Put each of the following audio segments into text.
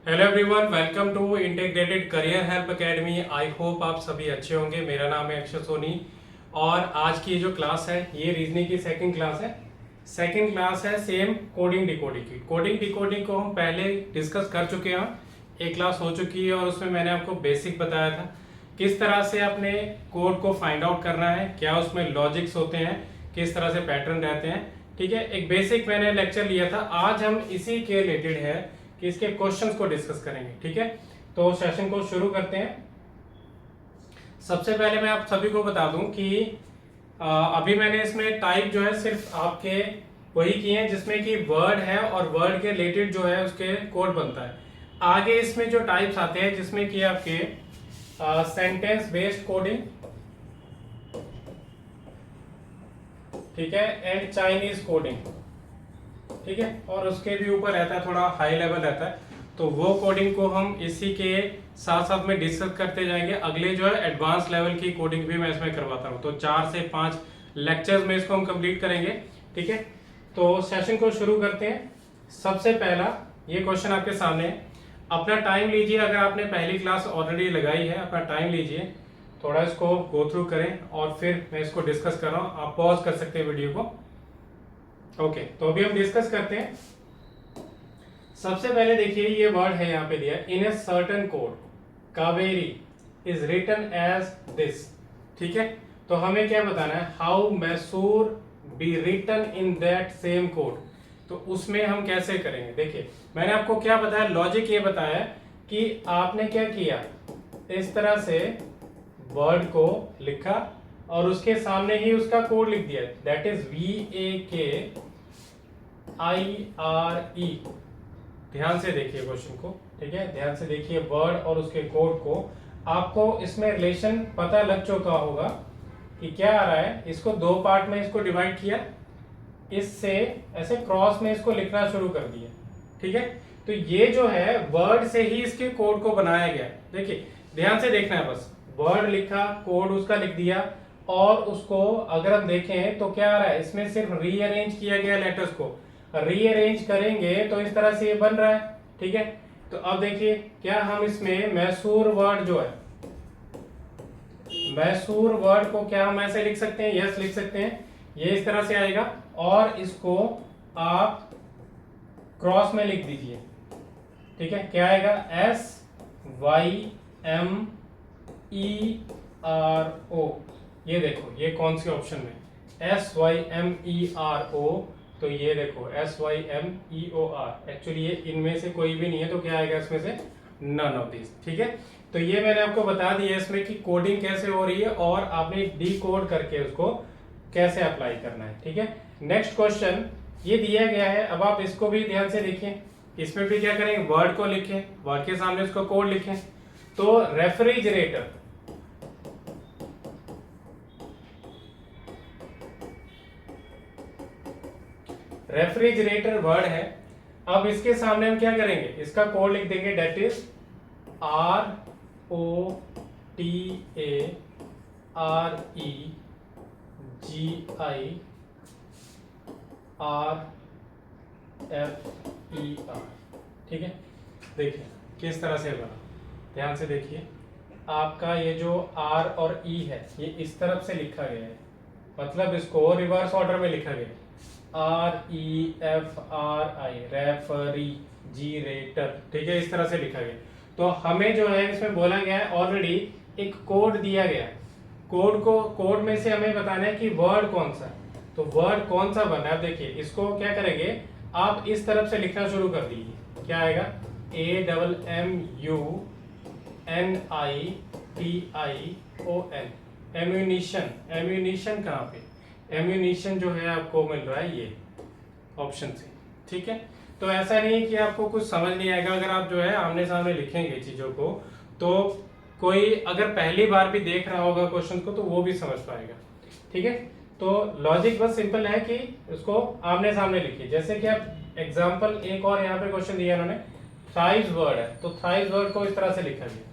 Hello everyone, welcome to integrated career help academy. I hope आप सभी अच्छे होंगे। मेरा नाम है अक्षय सोनी और आज की जो क्लास है ये रीजनिंग की सेकंड क्लास है। सेकंड क्लास है सेम कोडिंग डिकोडिंग की। कोडिंग डिकोडिंग को हम पहले डिस्कस कर चुके हैं, एक क्लास हो चुकी है और उसमें मैंने आपको बेसिक बताया था किस तरह से अपने कोड को फाइंड आउट करना है, क्या उसमें लॉजिक्स होते हैं, किस तरह से पैटर्न रहते हैं। ठीक है, एक बेसिक मैंने लेक्चर लिया था। आज हम इसी के रिलेटेड है कि इसके क्वेश्चंस को डिस्कस करेंगे। ठीक है, तो सेशन को शुरू करते हैं। सबसे पहले मैं आप सभी को बता दूं कि अभी मैंने इसमें टाइप जो है सिर्फ आपके वही किए हैं जिसमें कि वर्ड है और वर्ड के रिलेटेड जो है उसके कोड बनता है। आगे इसमें जो टाइप्स आते हैं जिसमें कि आपके सेंटेंस बेस्ड कोडिंग, ठीक है, एंड चाइनीज कोडिंग, ठीक है, और उसके भी ऊपर रहता है थोड़ा हाई लेवल रहता है, तो वो कोडिंग को हम इसी के साथ साथ में डिस्कस करते जाएंगे। अगले जो है एडवांस लेवल की कोडिंग भी मैं इसमें करवाता हूँ, तो 4 से 5 लेक्चर्स में इसको हम कंप्लीट करेंगे। ठीक है, तो सेशन को शुरू करते हैं। सबसे पहला ये क्वेश्चन आपके सामने है। अपना टाइम लीजिए, अगर आपने पहली क्लास ऑलरेडी लगाई है अपना टाइम लीजिए, थोड़ा इसको गो थ्रू करें और फिर मैं इसको डिस्कस कर रहा हूँ। आप पॉज कर सकते हैं वीडियो को। ओके, तो अभी हम डिस्कस करते हैं। सबसे पहले देखिए ये वर्ड है यहाँ पे दिया, in a certain code Kaveri is written as this. ठीक है, तो हमें क्या बताना है, how Mysore be written in that same code. तो उसमें हम कैसे करेंगे, देखिए मैंने आपको क्या बताया, लॉजिक ये बताया कि आपने क्या किया, इस तरह से वर्ड को लिखा और उसके सामने ही उसका कोड लिख दिया, दैट इज VAKIRE। ध्यान से देखिए क्वेश्चन को, ठीक है, ध्यान से देखिए वर्ड और उसके कोड को। आपको इसमें रिलेशन पता लग चुका होगा कि क्या आ रहा है। इसको दो पार्ट में इसको डिवाइड किया, इससे ऐसे क्रॉस में इसको लिखना शुरू कर दिया। ठीक है, तो ये जो है वर्ड से ही इसके कोड को बनाया गया है। देखिए ध्यान से देखना है, बस वर्ड लिखा, कोड उसका लिख दिया और उसको अगर हम देखें तो क्या आ रहा है, इसमें सिर्फ रीअरेंज किया गया लेटर्स को। रीअरेंज करेंगे तो इस तरह से ये बन रहा है। ठीक है, तो अब देखिए क्या हम इसमें मैसूर वर्ड जो है, मैसूर वर्ड को क्या हम ऐसे लिख सकते हैं, यस लिख सकते हैं, ये इस तरह से आएगा और इसको आप क्रॉस में लिख दीजिए। ठीक है, क्या आएगा, SYMERO। ये देखो ये कौन सी ऑप्शन में, SYMERO। तो ये देखो SYMEOR, एक्चुअली ये इनमें से कोई भी नहीं है, तो क्या आएगा इसमें से, नन ऑफ दिस। ठीक है, तो ये मैंने आपको बता दिया इसमें कि कोडिंग कैसे हो रही है और आपने डी कोड करके उसको कैसे अप्लाई करना है। ठीक है, नेक्स्ट क्वेश्चन ये दिया गया है। अब आप इसको भी ध्यान से देखिए, इसमें भी क्या करेंगे, वर्ड को लिखें, वर्ड के सामने उसको कोड लिखें। तो रेफ्रिजरेटर, रेफ्रिजरेटर वर्ड है। अब इसके सामने हम क्या करेंगे, इसका कोड लिख देंगे, डेट इज ROTAREGIRFER। ठीक है, देखिए किस तरह से बना, ध्यान से देखिए। आपका ये जो R और E है ये इस तरफ से लिखा गया है, मतलब इसको रिवर्स ऑर्डर में लिखा गया है, REFRI, रेफरी जी रेटर। ठीक है, इस तरह से लिखा गया। तो हमें जो है इसमें बोला गया है, ऑलरेडी एक कोड दिया गया है, कोड में से हमें बताना है कि वर्ड कौन सा है। तो वर्ड कौन सा बना है, देखिए इसको क्या करेंगे, आप इस तरफ से लिखना शुरू कर दीजिए। क्या आएगा, AMMUNITION, एम्यूनिशन। एम्यूनिशन कहाँ पे, एम्यूनिशन जो है आपको मिल रहा है ये ऑप्शन से। ठीक है, तो ऐसा नहीं है कि आपको कुछ समझ नहीं आएगा, अगर आप जो है आमने सामने लिखेंगे चीजों को, तो कोई अगर पहली बार भी देख रहा होगा क्वेश्चन को तो वो भी समझ पाएगा। ठीक है, तो लॉजिक बस सिंपल है कि उसको आमने सामने लिखिए। जैसे कि आप एग्जाम्पल एक और यहाँ पे क्वेश्चन दिया उन्होंने, थ्राइस वर्ड है, तो थ्राइस वर्ड को इस तरह से लिखा गया।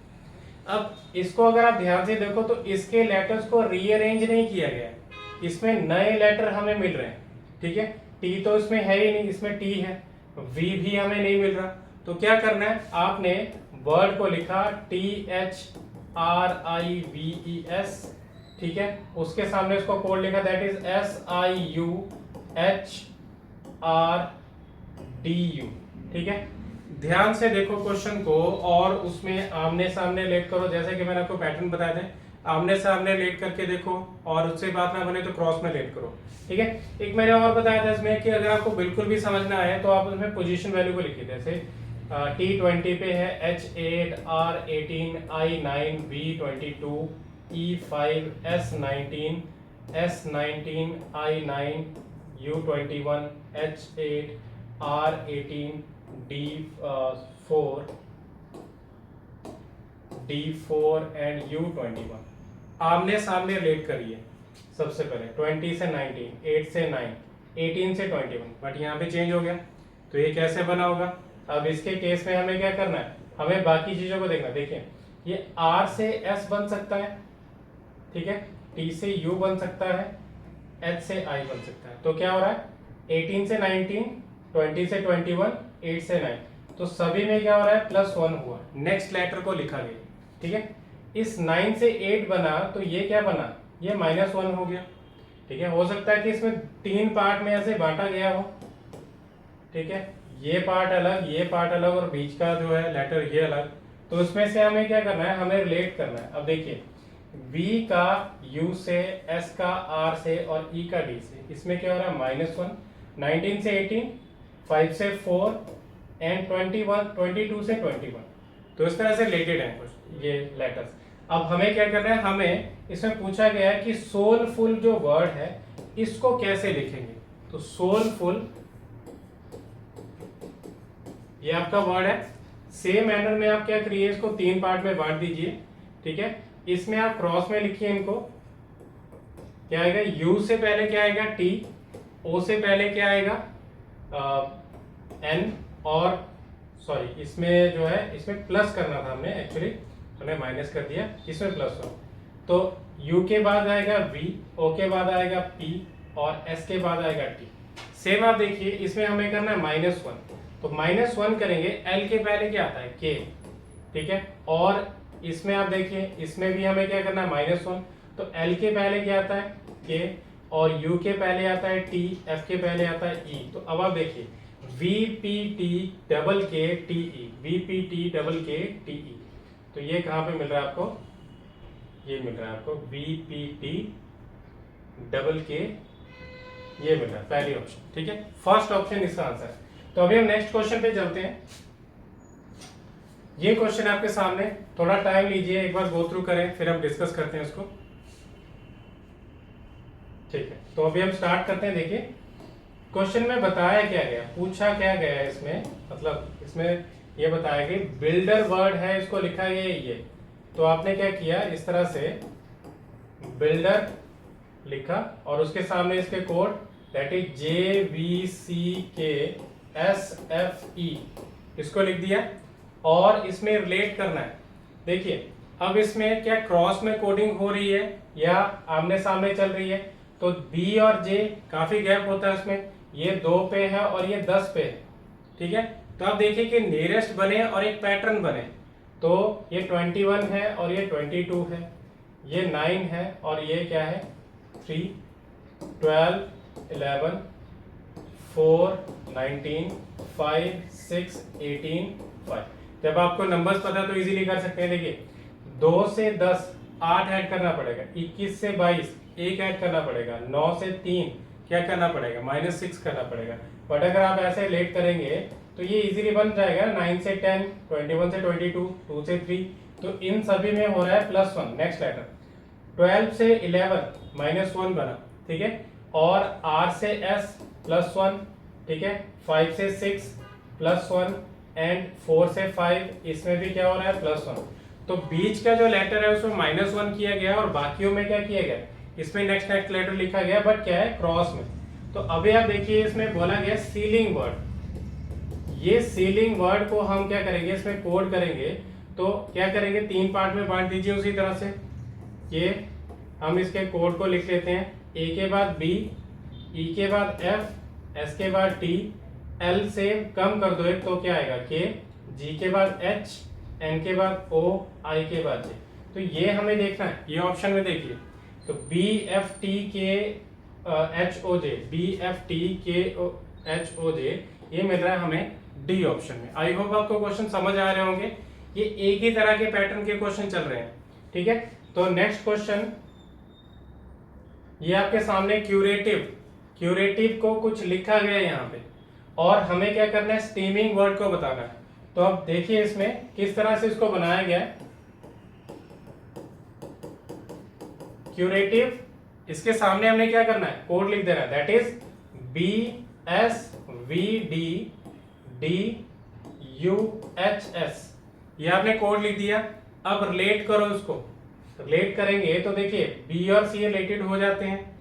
अब इसको अगर आप ध्यान से देखो तो इसके लेटर्स को रीअरेंज नहीं किया गया है, इसमें नए लेटर हमें मिल रहे हैं। ठीक है, टी तो इसमें है ही नहीं, इसमें टी है, वी भी हमें नहीं मिल रहा, तो क्या करना है, आपने वर्ड को लिखा THRIVES, ठीक है, उसके सामने उसको कोड लिखा दैट इज SIUHRDU, ठीक है। ध्यान से देखो क्वेश्चन को और उसमें आमने सामने लेट करो, जैसे कि मैंने आपको पैटर्न बताया था, आमने सामने लेट करके देखो और उससे बात ना बने तो क्रॉस में लेट करो, ठीक है। एक मैंने और बताया था इसमें कि अगर आपको बिल्कुल भी समझ ना आए तो आप उसमें पोजीशन वैल्यू को लिखिए, जैसे T20 पे है H8 R18 I9 V22 E5 S19 S19 I9 U21 H8 R18 D4 and U21। आमने सामने रिलेट करिए सबसे पहले 20 से 19, 8 से 9, 18 से 21, बट यहाँ पे चेंज हो गया तो ये कैसे बना होगा। अब इसके केस में हमें क्या करना है, हमें बाकी चीजों को देखना। देखिए ये R से S बन सकता है, ठीक है, T से U बन सकता है, H से I बन सकता है। तो क्या हो रहा है, 18 से 19, 20 से 21, 8 से 9, तो सभी में क्या हो रहा है, +1 हुआ, नेक्स्ट लेटर को लिखा गया, ठीक है। इस 9 से 8 बना तो ये क्या बना, ये -1 हो गया, ठीक है। हो सकता है कि इसमें 3 पार्ट में ऐसे बांटा गया हो, ठीक है, ये पार्ट अलग, ये पार्ट अलग और बीच का जो है लेटर ये अलग। तो उसमें से हमें क्या करना है, हमें रिलेट करना है। अब देखिए V का U से, S का R से और E का D से, इसमें क्या हो रहा है, -1, 19 से 18, 5 से 4 एंड 22 से 21। तो इस तरह से रिलेटेड है कुछ ये लेटर्स। अब हमें क्या करना है, हमें इसमें पूछा गया है कि सोलफुल जो वर्ड है इसको कैसे लिखेंगे। तो सोलफुल ये आपका वर्ड है, सेम मैनर में आप क्या करिए, इसको 3 पार्ट में बांट दीजिए, ठीक है। इसमें आप क्रॉस में लिखिए इनको, क्या आएगा, U से पहले क्या आएगा T, O से पहले क्या आएगा N, और सॉरी इसमें जो है, इसमें प्लस करना था हमने एक्चुअली, हमने माइनस कर दिया, इसमें +1। तो U के बाद आएगा V, O के बाद आएगा P और S के बाद आएगा T। सेम आप देखिए इसमें हमें करना है -1, तो -1 करेंगे, L के पहले क्या आता है K, ठीक है। और इसमें आप देखिए इसमें भी हमें क्या करना है, -1, तो L के पहले क्या आता है K, और U के पहले आता है T, F के पहले आता है E। तो अब आप देखिए VPTKKTE, VPTKKTE, तो ये कहाँ पे मिल रहा है आपको, ये मिल रहा है आपको VPTKK, ये मिल रहा है पहली ऑप्शन, ठीक है, फर्स्ट ऑप्शन इसका आंसर है। तो अभी हम नेक्स्ट क्वेश्चन पे चलते हैं। ये क्वेश्चन आपके सामने, थोड़ा टाइम लीजिए, एक बार गो थ्रू करें, फिर हम डिस्कस करते हैं इसको, ठीक है। तो अभी हम स्टार्ट करते हैं। देखिए क्वेश्चन में बताया क्या गया, पूछा क्या गया है इसमें, मतलब इसमें ये बताया गया बिल्डर वर्ड है, इसको लिखा गया ये। तो आपने क्या किया, इस तरह से बिल्डर लिखा और उसके सामने इसके कोड दैट इज JVCKSFE, इसको लिख दिया और इसमें रिलेट करना है। देखिए अब इसमें क्या क्रॉस में कोडिंग हो रही है या आमने सामने चल रही है। तो B और J काफी गैप होता है उसमें, ये 2 पे है और ये 10 पे है, ठीक है। तो आप देखिए कि नियरेस्ट बने और एक पैटर्न बने, तो ये 21 है और ये 22 है, ये 9 है और ये क्या है 3, 12, 11, 4, 19, 5, 6, 18, 5। जब आपको नंबर्स पता तो इजीली कर सकते हैं। देखिए 2 से 10 8 ऐड करना पड़ेगा, 21 से 22 1 ऐड करना पड़ेगा, 9 से 3 क्या करना पड़ेगा, -6 करना पड़ेगा। बट अगर आप ऐसे लेट करेंगे तो ये इजीली बन जाएगा, 9 से 10, 21 से 22, 2 से 3। तो इन सभी में हो रहा है +1 नेक्स्ट लेटर। 12 से 11 -1 बना, ठीक है, और R से S +1, ठीक है, 5 से 6 +1 एंड 4 से 5, इसमें भी क्या हो रहा है +1। तो बीच का जो लेटर है उसमें -1 किया गया और बाकियों में क्या किया गया, इसमें नेक्स्ट लेटर लिखा गया, बट क्या है क्रॉस में। तो अभी आप देखिए इसमें बोला गया सीलिंग वर्ड, ये सीलिंग वर्ड को हम क्या करेंगे, इसमें कोड करेंगे। तो क्या करेंगे, 3 पार्ट में बांट दीजिए उसी तरह से। ये हम इसके कोड को लिख लेते हैं, A के बाद B, E के बाद F, S के बाद T, L से कम कर दो एक तो क्या आएगा K, G के बाद H, N के बाद O, I के बाद J। तो ये हमें देखना है, ये ऑप्शन में देखिए, तो BFTKHOJ, BFTKHOJ ये मिल रहा है हमें डी ऑप्शन में। आई होप आपको क्वेश्चन समझ आ रहे होंगे, ये एक ही तरह के पैटर्न के क्वेश्चन चल रहे हैं, ठीक है। तो नेक्स्ट क्वेश्चन, ये आपके सामने क्यूरेटिव को कुछ लिखा गया है यहाँ पे, और हमें क्या करना है, स्टीमिंग वर्ड को बताना है। तो अब देखिए इसमें किस तरह से इसको बनाया गया है। क्यूरेटिव, इसके सामने हमने क्या करना है, कोड लिख देना है, दैट इज BSVDDUHS, ये आपने कोड लिख दिया। अब रिलेट करो उसको, रिलेट करेंगे तो देखिए बी और सी रिलेटेड हो जाते हैं,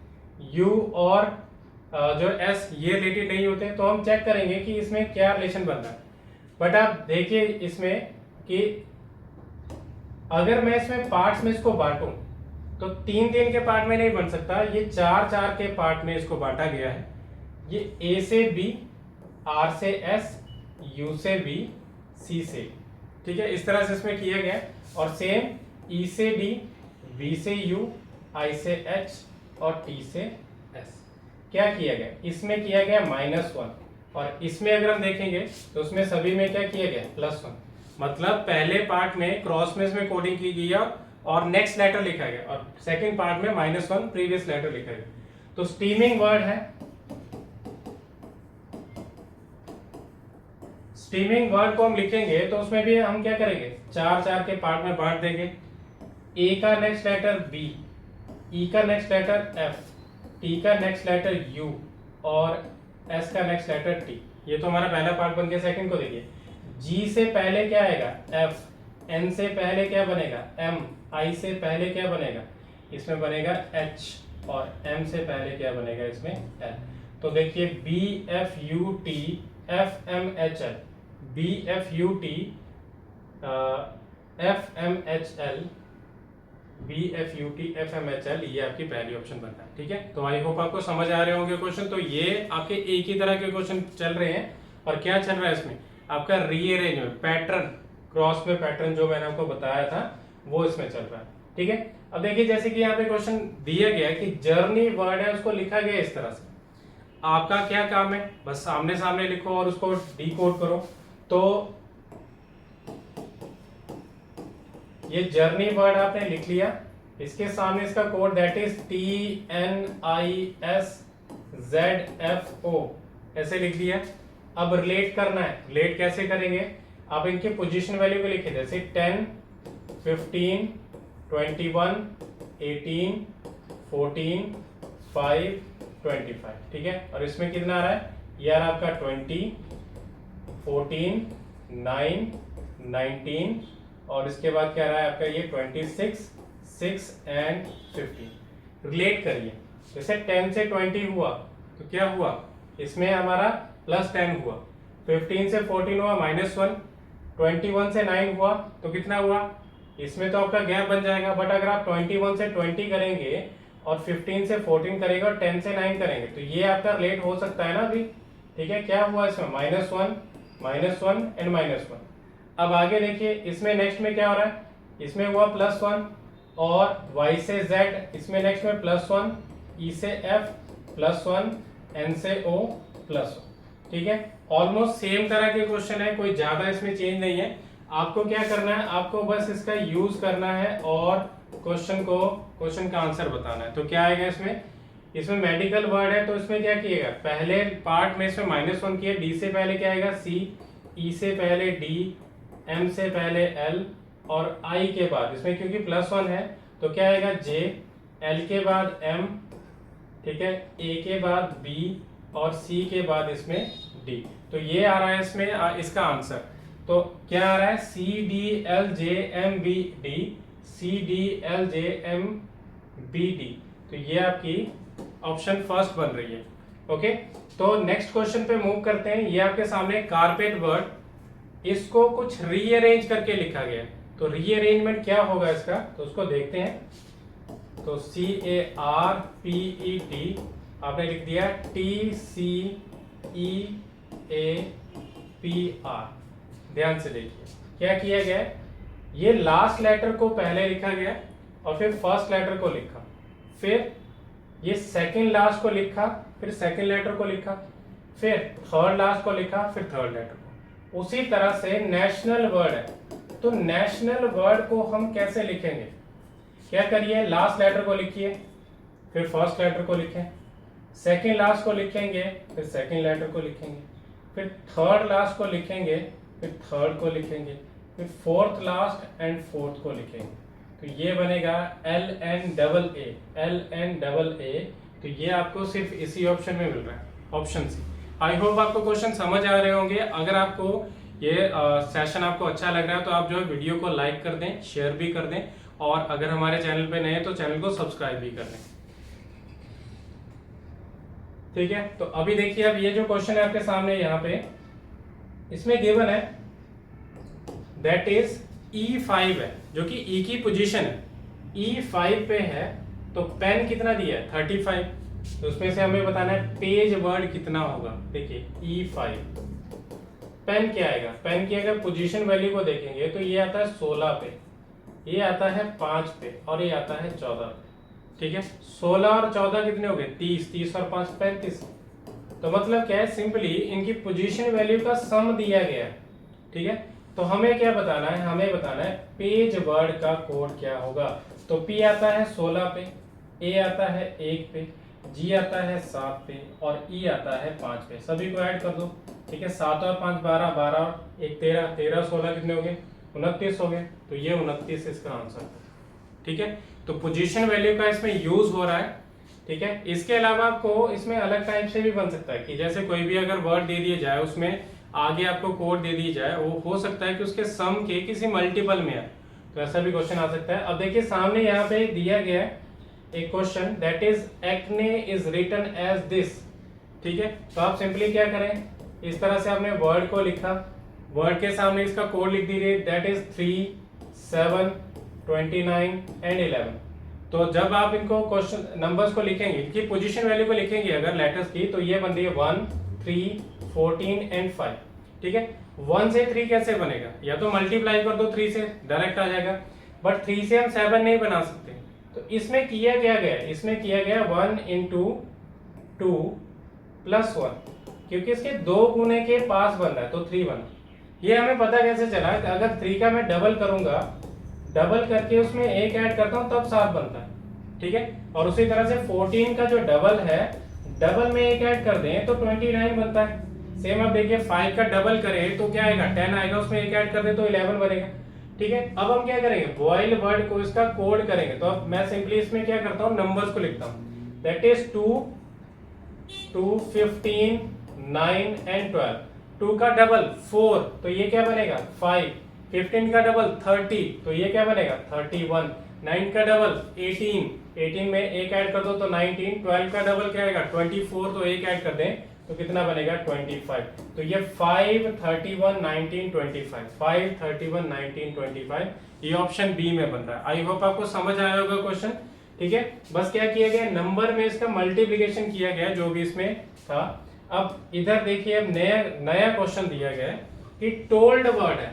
यू और जो एस ये रिलेटेड नहीं होते, तो हम चेक करेंगे कि इसमें क्या रिलेशन बन रहा है। बट आप देखिए इसमें कि अगर मैं इसमें पार्ट्स में इसको बांटूं तो 3-3 के पार्ट में नहीं बन सकता, ये 4-4 के पार्ट में इसको बांटा गया है। ये ए से बी, आर से एस, यू से बी, सी से, ठीक है, इस तरह से इसमें किया गया है। और सेम ई से डी, बी से यू, आई से एच और टी से एस। क्या किया गया, इसमें किया गया -1, और इसमें अगर हम देखेंगे तो उसमें सभी में क्या किया गया, +1। मतलब पहले पार्ट में क्रॉस में इसमें कोडिंग की गई है और नेक्स्ट लेटर लिखा गया, और सेकंड पार्ट में -1 प्रीवियस लेटर लिखा गया। तो स्टीमिंग वर्ड है, स्टीमिंग वर्ड को हम लिखेंगे तो उसमें भी हम क्या करेंगे, 4-4 के पार्ट में बांट देंगे। ए का नेक्स्ट लेटर बी, ई का नेक्स्ट लेटर एफ, टी का नेक्स्ट लेटर यू और एस का नेक्स्ट लेटर टी। ये तो हमारा पहला पार्ट बन गया। सेकंड को देखिए, जी से पहले क्या आएगा, एफ, एन से पहले क्या बनेगा, एम, आई से पहले क्या बनेगा, इसमें बनेगा एच, और एम से पहले क्या बनेगा, इसमें एल। तो देखिए BFUT FMHL, BFUT FMHL, BFUT FMHL, ये आपकी पहली ऑप्शन बनता है, ठीक है। तो आई होप आपको समझ आ रहे होंगे क्वेश्चन। तो ये आपके एक ही तरह के क्वेश्चन चल रहे हैं, और क्या चल रहा है इसमें, आपका रीअरेंजमेंट, पैटर्न, क्रॉस में पैटर्न जो मैंने आपको बताया था वो इसमें चल रहा है, ठीक है। अब देखिए जैसे कि यहाँ पे क्वेश्चन दिया गया कि जर्नी वर्ड है, उसको लिखा गया इस तरह से। आपका क्या काम है, बस सामने सामने लिखो और उसको डीकोड करो। तो ये जर्नी वर्ड आपने लिख लिया, इसके सामने इसका कोड दैट इज TNISZFO ऐसे लिख दिया। अब रिलेट करना है, रिलेट कैसे करेंगे, आप इनके पोजीशन वैल्यू को लिखे, जैसे 10, 15, 21, 18, 14, 5, 25, ठीक है। और इसमें कितना आ रहा है, ये आ रहा है आपका 20, 14, 9, 19, और इसके बाद क्या आ रहा है आपका ये 26, 6 एंड 15। रिलेट करिए, जैसे 10 से 20 हुआ तो क्या हुआ, इसमें हमारा +10 हुआ, 15 से 14 हुआ -1, 21 से 9 हुआ तो कितना हुआ, इसमें तो आपका गैप बन जाएगा। बट अगर आप 21 से 20 करेंगे और 15 से 14 करेंगे और 10 से 9 करेंगे तो ये आपका रिलेट हो सकता है ना अभी, ठीक है। क्या हुआ इसमें, -1 एंड -1। अब आगे देखिए इसमें नेक्स्ट में क्या हो रहा है, इसमें हुआ +1, और y से z, इसमें नेक्स्ट में +1, e से f +1, n से o +1, ठीक है। ऑलमोस्ट सेम तरह के क्वेश्चन है, कोई ज्यादा इसमें चेंज नहीं है। आपको क्या करना है, आपको बस इसका यूज करना है और क्वेश्चन का आंसर बताना है। तो क्या आएगा इसमें, इसमें मेडिकल वर्ड है तो इसमें क्या किएगा, पहले पार्ट में इसमें -1 किया, डी से पहले क्या आएगा C, ई से पहले D, M से पहले L, और I के बाद इसमें क्योंकि +1 है तो क्या आएगा J, L के बाद M, ठीक है, A के बाद B और C के बाद इसमें D। तो ये आ रहा है इसमें इसका आंसर। तो क्या आ रहा है, CDLJMBD, CDLJMBD। तो ये आपकी ऑप्शन फर्स्ट बन रही है, ओके। तो नेक्स्ट क्वेश्चन पे मूव करते हैं। ये आपके सामने कारपेट वर्ड, इसको कुछ रीअरेंज करके लिखा गया है। तो रीअरेंजमेंट क्या होगा इसका, तो उसको देखते हैं। तो CARPET आपने लिख दिया TCEAPR, ध्यान से देखिए क्या किया गया है, ये लास्ट लेटर को पहले लिखा गया और फिर फर्स्ट लेटर को लिखा, फिर ये सेकंड लास्ट को लिखा, फिर सेकंड लेटर को लिखा, फिर थर्ड लास्ट को लिखा, फिर थर्ड लेटर को। उसी तरह से नेशनल वर्ड है, तो नेशनल वर्ड को हम कैसे लिखेंगे, क्या करिए, लास्ट लेटर को लिखिए, फिर फर्स्ट लेटर को लिखें, सेकंड लास्ट को लिखेंगे, फिर सेकंड लेटर को लिखेंगे, फिर थर्ड लास्ट को लिखेंगे, फिर थर्ड को लिखेंगे, फिर फोर्थ लास्ट एंड फोर्थ को लिखेंगे। तो ये बनेगा LNAA, LNAA। तो ये आपको सिर्फ इसी ऑप्शन में मिल रहा है, ऑप्शन सी। आई होप आपको क्वेश्चन समझ आ रहे होंगे। अगर आपको ये सेशन आपको अच्छा लग रहा है तो आप जो है वीडियो को लाइक कर दें, शेयर भी कर दें, और अगर हमारे चैनल पे नए हैं तो चैनल को सब्सक्राइब भी कर दें। ठीक है, तो अभी देखिए, अब ये जो क्वेश्चन है आपके सामने यहाँ पे, इसमें गिवन है दैट इज E5 है, जो कि E की पोजीशन है, E5 पे है, तो पेन कितना दिया है 35, तो उसमें से हमें बताना है पेज वर्ड कितना होगा। देखिए E5 पेन क्या आएगा, पेन की अगर पोजीशन वैल्यू को देखेंगे तो ये आता है 16 पे, ये आता है 5 पे, और ये आता है 14 पे। ठीक है, 16 और 14 कितने हो गए 30, 30 और 5 35। तो मतलब क्या है, सिंपली इनकी पोजीशन वैल्यू का सम दिया गया है। ठीक है, तो हमें क्या बताना है, हमें बताना है पेज वर्ड का कोड क्या होगा। तो P आता है 16 पे, A आता है 1 पे, G आता है 7 पे, और E आता है 5 पे। सभी को ऐड कर दो। ठीक है, 7 और 5 12, 12 और 1 13, 13 16 कितने हो गए 29 हो गए। तो ये 29 इसका आंसर है। ठीक है, तो पोजीशन वैल्यू का इसमें यूज हो रहा है। ठीक है, इसके अलावा आपको इसमें अलग टाइप से भी बन सकता है कि जैसे कोई भी अगर वर्ड दे दिया जाए, उसमें आगे आपको कोड दे दी जाए, वो हो सकता है कि उसके सम के किसी मल्टीपल में है, तो ऐसा भी क्वेश्चन आ सकता है। अब देखिए सामने यहाँ पे दिया गया है एक question that is acne is written as this. ठीक है, तो आप सिंपली क्या करें, इस तरह से आपने वर्ड को लिखा, वर्ड के सामने इसका कोड लिख दीजिए दैट इज 3 7 29 एंड 11। तो जब आप इनको क्वेश्चन नंबर्स को लिखेंगे, इनकी पोजीशन वैल्यू को लिखेंगे अगर लेटर्स की, तो ये बन रही है 1 3 14 एंड 5। ठीक है, 1 से 3 कैसे बनेगा, या तो मल्टीप्लाई कर दो 3 से डायरेक्ट आ जाएगा, बट 3 से हम 7 नहीं बना सकते। तो इसमें किया क्या गया, इसमें किया गया 1 into 2 + 1, क्योंकि इसके 2 गुने के पास बन रहा है तो 3 बना। ये हमें पता कैसे चला, अगर 3 का मैं डबल करूंगा, डबल करके उसमें 1 ऐड करता हूं तब 7 बनता है। ठीक है, और उसी तरह से 14 का जो डबल है, डबल में 1 ऐड कर दें तो 29 बनता है। सेम अब देखिए 5 का डबल करें तो क्या आएगा 10 आएगा, उसमें 1 ऐड कर दें तो 11 बनेगा। ठीक है, अब हम क्या करेंगे, वॉइल वर्ड को इसका कोड करेंगे। तो अब मैं सिंपली इसमें क्या करता हूँ, नंबर्स को लिखता हूँ दैट इज 2 2 15 9 एंड 12। 2 का डबल 4, तो ये क्या बनेगा 5। 15 का डबल 30, तो ये क्या बनेगा 31। 9 का डबल 18, 18 में 1 ऐड कर दो तो 19। 12 का डबल क्या आएगा 24, तो 1 ऐड कर दें तो कितना बनेगा 25। तो ये 5 31 19 25, 5 31 19 25, ये ऑप्शन बी में बन रहा है। आई होप आपको समझ आया होगा क्वेश्चन। ठीक है, बस क्या किया गया, नंबर में इसका मल्टीप्लिकेशन किया गया जो भी इसमें था। अब इधर देखिए, अब नया क्वेश्चन दिया गया है कि टोल्ड वर्ड है,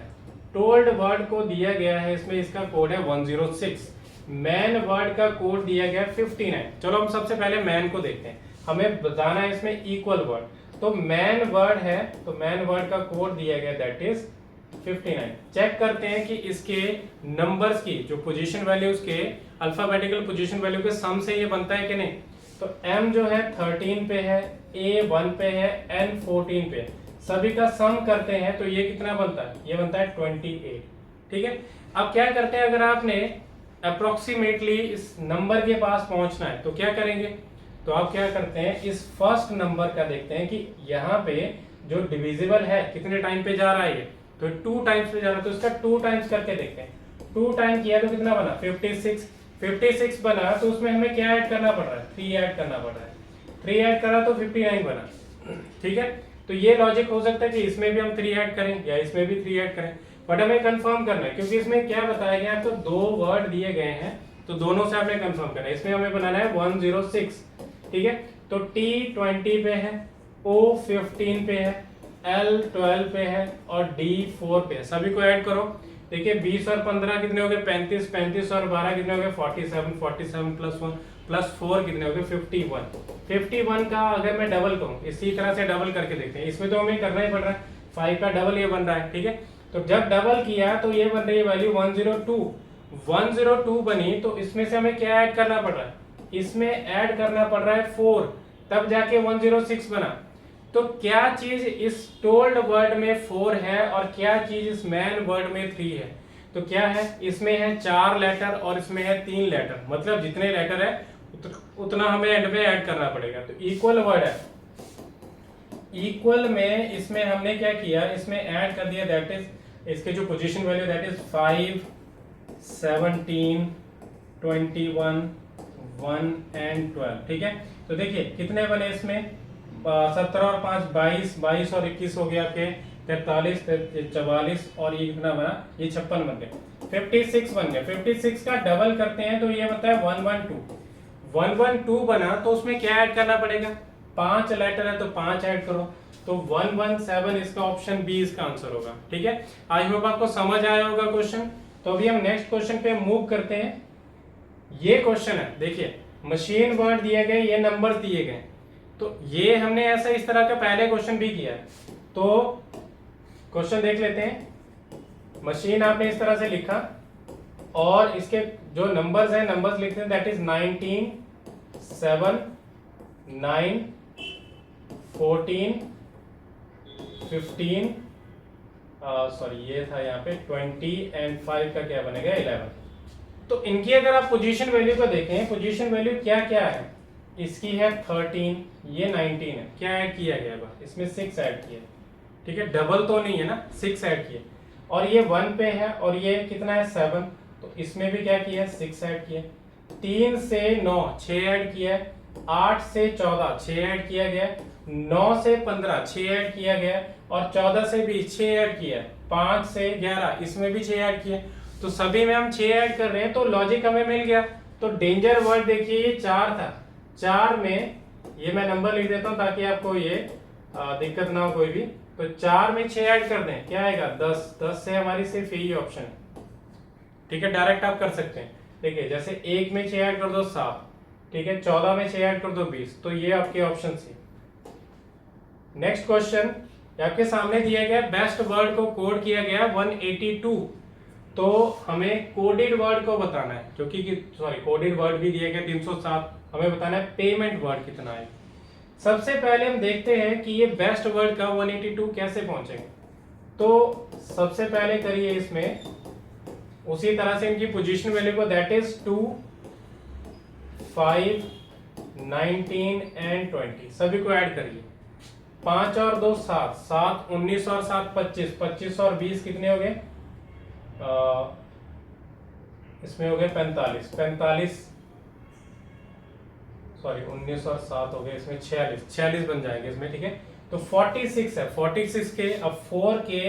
टोल्ड वर्ड को दिया गया है, इसमें इसका कोड है 106, मैन वर्ड का कोड दिया गया 59। चलो हम सबसे पहले मैन को देखते हैं, हमें बताना है इसमें इक्वल वर्ड। तो मैन वर्ड है, तो मैन वर्ड का कोड दिया गया दैट इज 59। चेक करते हैं कि इसके नंबर्स की जो पोजीशन वैल्यू, उसके अल्फाबेटिकल पोजीशन वैल्यू के सम से ये बनता है कि नहीं। तो M जो है 13 पे है, A 1 पे है, N 14 पे, सभी का सम करते हैं तो ये कितना बनता है, ये बनता है 28। ठीक है, अब क्या करते हैं, अगर आपने अप्रोक्सीमेटली इस नंबर के पास पहुंचना है तो क्या करेंगे, तो आप क्या करते हैं, इस फर्स्ट नंबर का देखते हैं कि यहाँ पे जो डिविजिबल है कितने टाइम पे जा रहा है, ये तो 2 टाइम्स पे जा रहा है, तो इसका 2 टाइम्स करके देखते हैं। 2 टाइम किया तो कितना बना 56, 56 बना, तो उसमें हमें क्या ऐड करना पड़ रहा है 3 ऐड करना पड़ रहा है, 3 ऐड करा तो 59 बना। ठीक है, तो ये लॉजिक हो सकता है कि इसमें भी हम 3 ऐड करें या इसमें भी 3 ऐड करें, बट हमें कंफर्म करना है क्योंकि इसमें क्या बताया गया है, तो 2 वर्ड दिए गए हैं तो दोनों से आपने कंफर्म करना है। इसमें हमें बनाना है 106। ठीक है, तो T 20 पे है, O 15 पे है, L 12 पे है और D 4 पे है। सभी को ऐड करो। देखिए 20 और 15 कितने हो गए 35, 35 और 12 कितने हो गए 47, 47 प्लस 1 प्लस 4 कितने हो गए 51। 51 का अगर मैं डबल कहूँ, इसी तरह से डबल करके देखते हैं। इसमें तो हमें करना ही पड़ रहा है, 5 का डबल ये बन रहा है, ठीक है। तो जब डबल किया तो ये बन रही है वैल्यू 102। 102 बनी तो इसमें से हमें क्या ऐड करना पड़ रहा है, इसमें ऐड करना पड़ रहा है 4, तब जाके 106 बना। तो क्या चीज इस टोल्ड वर्ड में 4 है और क्या चीज इस मैन वर्ड में 3 है। तो क्या है, इसमें है 4 लेटर और इसमें है 3 लेटर, मतलब जितने लेटर है उतना हमें एंड में ऐड करना पड़ेगा। तो इक्वल वर्ड है, इक्वल में इसमें हमने क्या किया, इसमें ऐड कर दिया, दैट इज इसके जो position value that is 5, 17, 21, 1 and 12, ठीक है। तो देखिए कितने बने इसमें, 17 और 5 22, 22 और 21 हो गया आपके 43, 44 और ये कितना बना, ये 56 बन गए, 56 बन गए। 56 का डबल करते हैं तो ये बनता है 112। 112 बना तो उसमें क्या ऐड करना पड़ेगा, 5 लेटर है तो 5 ऐड करो, तो 117 इसका ऑप्शन बी इसका आंसर होगा, ठीक है। आई होप आपको समझ आया होगा क्वेश्चन। तो अभी हम नेक्स्ट क्वेश्चन पे मूव करते हैं। ये क्वेश्चन है, देखिए मशीन वर्ड दिए गए, ये नंबर दिए गए, तो ये हमने ऐसा इस तरह का पहले क्वेश्चन भी किया है। तो क्वेश्चन देख लेते हैं। मशीन आपने इस तरह से लिखा और इसके जो नंबर्स हैं, नंबर्स लिखते हैं, दैट इज 19, 7, 9, 14, 15, सॉरी ये था यहाँ पे 20 एंड 5 का क्या बनेगा 11। तो इनकी अगर आप पोजीशन वैल्यू को देखें, पोजीशन वैल्यू क्या क्या है, इसकी है 13, ये 19 है, क्या ऐड किया गया है, इसमें 6 ऐड किया, ठीक है, डबल तो नहीं है ना, 6 ऐड किए। और ये 1 पे है और ये कितना है 7, तो इसमें भी क्या किया 6 ऐड किया। 3 से 9 6 ऐड किया, 8 से 14 6 ऐड किया गया, 9 से 15 6 ऐड किया गया और 14 से भी 6 ऐड किया, 5 से 11 इसमें भी 6 ऐड किया। तो सभी में हम 6 ऐड कर रहे हैं, तो लॉजिक हमें मिल गया। तो डेंजर वर्ड देखिए ये 4 था, 4 में ये मैं नंबर लिख देता हूं ताकि आपको ये दिक्कत ना हो कोई भी। तो 4 में 6 ऐड कर दें, क्या आएगा 10, 10 से हमारी सिर्फ यही ऑप्शन है, ठीक है, डायरेक्ट आप कर सकते हैं। देखिए जैसे 1 में 6 ऐड कर दो 7, ठीक है, 14 में 6 ऐड कर दो 20, तो ये आपके ऑप्शन थे। नेक्स्ट क्वेश्चन आपके सामने दिया गया, बेस्ट वर्ड को कोड किया गया 182, तो हमें कोडेड वर्ड को बताना है, जो कि सॉरी कोडेड वर्ड भी दिया गया 307, हमें बताना है पेमेंट वर्ड कितना है। सबसे पहले हम देखते हैं कि ये बेस्ट वर्ड का 182 कैसे पहुंचेगा। तो सबसे पहले करिए इसमें उसी तरह से इनकी पोजीशन वैल्यू को, दैट इज 2, 5, 19 एंड 20 सभी को ऐड करिए। 5 और 2 7, 7 19 और 7 25, 25 और 20 कितने हो गए, इसमें हो गए 45, 45 सॉरी 19 और 7 हो गए, इसमें 46, 46 बन जाएंगे इसमें, ठीक है। तो 46 है, 46 के अब 4 के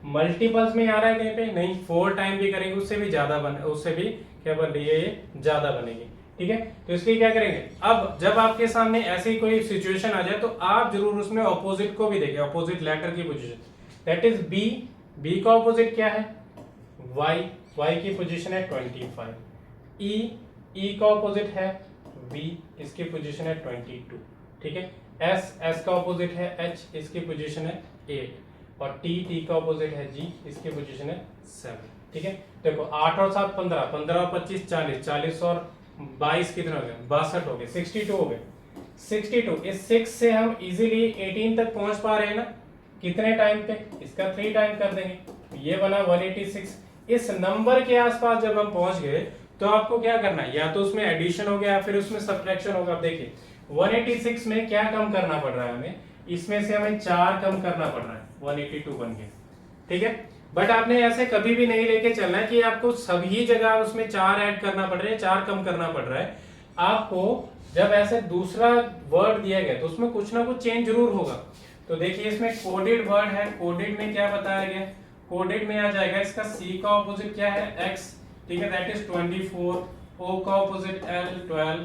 मल्टीपल्स में आ रहा है कहीं पे नहीं, 4 टाइम भी करेंगे उससे भी ज्यादा बन, उससे भी क्या बन रही है ये ज्यादा बनेगी, ठीक है। तो इसलिए क्या करेंगे, अब जब आपके सामने ऐसी कोई सिचुएशन आ जाए तो आप जरूर उसमें ऑपोजिट को भी देखें, ऑपोजिट लेटर की position, that is B, B का ऑपोजिट क्या है y, y की पोजीशन है 25, e, e का ऑपोजिट है v, इसकी पोजीशन है 22, ठीक है। s, s का ऑपोजिट है h, इसकी पोजीशन है 8 और t, t का ऑपोजिट है g, इसकी पोजीशन है 7, ठीक है। देखो 8 और 7 15, 15 और 25 40, 40 और 22 कितने हो गए 62 हो गए, 62 हो गए, 62। इस 6 से हम इजीली 18 तक पहुंच पा रहे हैं ना, कितने टाइम पे, इसका 3 टाइम कर देंगे, ये बना 186। इस नंबर के आसपास जब हम पहुंच गए तो आपको क्या करना है, या तो उसमें एडिशन हो गया फिर उसमें सब्ट्रैक्शन होगा। आप देखिए 186 में क्या कम करना पड़ रहा है हमें, इसमें से हमें 4 कम करना पड़ रहा है, 182 बन गया, ठीक है। बट आपने ऐसे कभी भी नहीं लेके चलना है कि आपको सभी जगह उसमें 4 ऐड करना पड़ रहा है, 4 कम करना पड़ रहा है। आपको जब ऐसे दूसरा वर्ड दिया गया तो उसमें कुछ ना कुछ चेंज जरूर होगा। तो देखिए इसमें कोडेड वर्ड है, कोडेड में क्या बताया गया, कोडेड में आ जाएगा इसका C का ऑपोजिट क्या है X, ठीक है, दैट इज 24, O का ऑपोजिट L 12,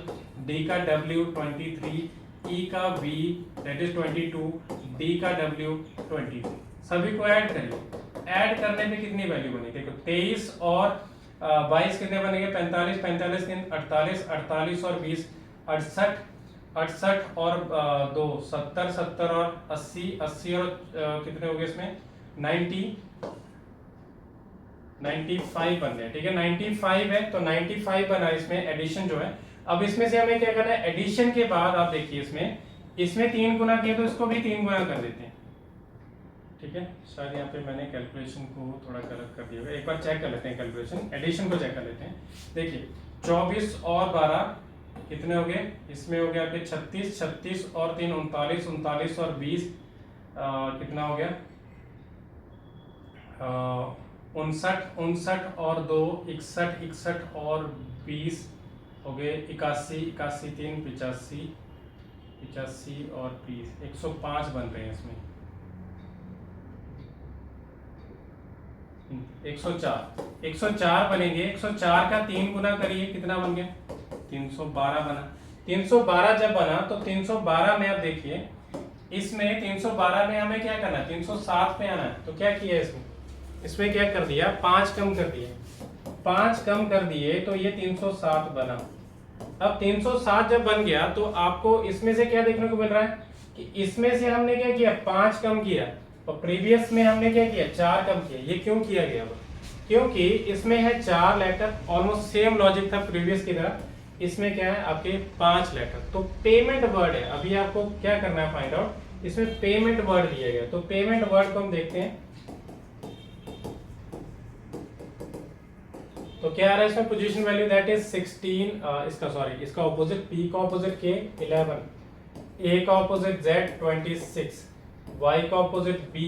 D का W 23, E का V दैट इज 22, डी का W 22, सभी को ऐड करिए। ऐड करने पे कितनी वैल्यू बनी, देखो 23 और 22 कितने बनेंगे, 45, 45 48, 48 और 20 68, 68 और 2 70, 70 और 80, 80 और कितने हो गए इसमें 90, 95 बन रहे हैं। ठीक है, 95 है तो 95 बना इसमें एडिशन जो है। अब इसमें से हमें क्या करना है, एडिशन के बाद आप देखिए इसमें 3 गुना किया तो इसको भी 3 गुना कर देते हैं। ठीक है, शायद यहाँ पे मैंने कैलकुलेशन को थोड़ा गलत कर दिया, एक बार चेक कर लेते हैं, कैलकुलेशन एडिशन को चेक कर लेते हैं। देखिए 24 और 12 कितने हो गए, इसमें हो गया आपके 36, 36 और 3 39, 39 और 20 कितना हो गया 59, 59 और 2 61, 61 और 20 हो गए 81, 81 3 85, 85 और 20 105 बन रहे हैं इसमें 104 बनेंगे। 104 का 3 गुना करिए, कितना बन गया 312 बना। 312 जब बना तो 312 में अब देखिए इसमें 312 में हमें क्या करना है, 307 पे आना है। तो क्या किया इसमें क्या कर दिया, 5 कम कर दिए, 5 कम कर दिए तो ये 307 बना। अब 307 जब बन गया तो आपको इसमें से क्या देखने को मिल रहा है कि इसमें से हमने क्या किया, 5 कम किया और प्रीवियस में हमने क्या किया, 4 कम किया। ये क्यों किया गया, क्योंकि इसमें है 4 लेटर, ऑलमोस्ट सेम लॉजिक था प्रीवियस की तरह। इसमें क्या है आपके 5 लेटर, तो पेमेंट वर्ड है। अभी आपको क्या करना है, फाइंड आउट, इसमें पेमेंट वर्ड दिया गया। तो पेमेंट वर्ड को हम देखते हैं, तो क्या आ रहा है इसमें, पोजीशन वैल्यू दैट इज 16, इसका ऑपोजिट P का ऑपोजिट K 11, A का ऑपोजिट Z 26, Y का ऑपोजिट B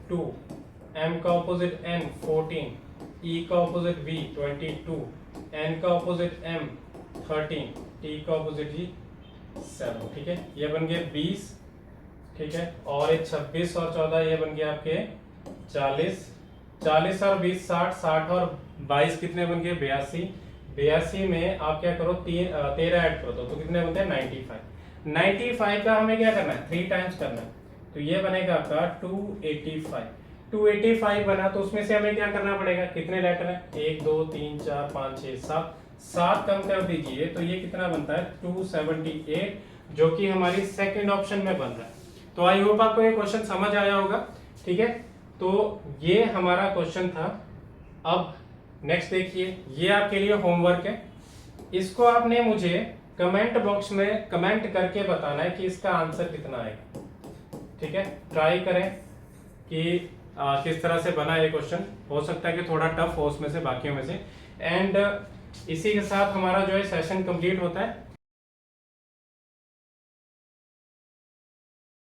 2, M का ऑपोजिट N 14, E का ऑपोजिट V 22, N का ऑपोजिट M 13, T का ऑपोजिट G 7। ठीक है, ये बन गया 20। ठीक है, और ये 26 और 14 ये बन गया आपके 40, 40 और 20 60, 60 और 22 कितने बन गए 82। 82 में आप क्या करो 13 ऐड कर दो तो कितने बनते हैं 95। 95 का हमें क्या करना है, 3 टाइम्स करना है, तो ये बनेगा आपका 285। 285 बना तो उसमें से हमें क्या करना पड़ेगा, कितने लेटर है 1 2 3 4 5 6 7, 7 कम कर दीजिए तो ये कितना बनता है 278, जो कि हमारी सेकंड ऑप्शन में बन रहा है। तो आई होप आपको ये क्वेश्चन समझ आया होगा। ठीक है, तो ये हमारा क्वेश्चन था। अब नेक्स्ट देखिए, ये आपके लिए होमवर्क है, इसको आपने मुझे कमेंट बॉक्स में कमेंट करके बताना है कि इसका आंसर कितना आएगा। ठीक है, ट्राई करें कि किस तरह से बना ये क्वेश्चन। हो सकता है कि थोड़ा टफ हो उसमें से, बाकियों में से। एंड इसी के साथ हमारा जो है सेशन कंप्लीट होता है।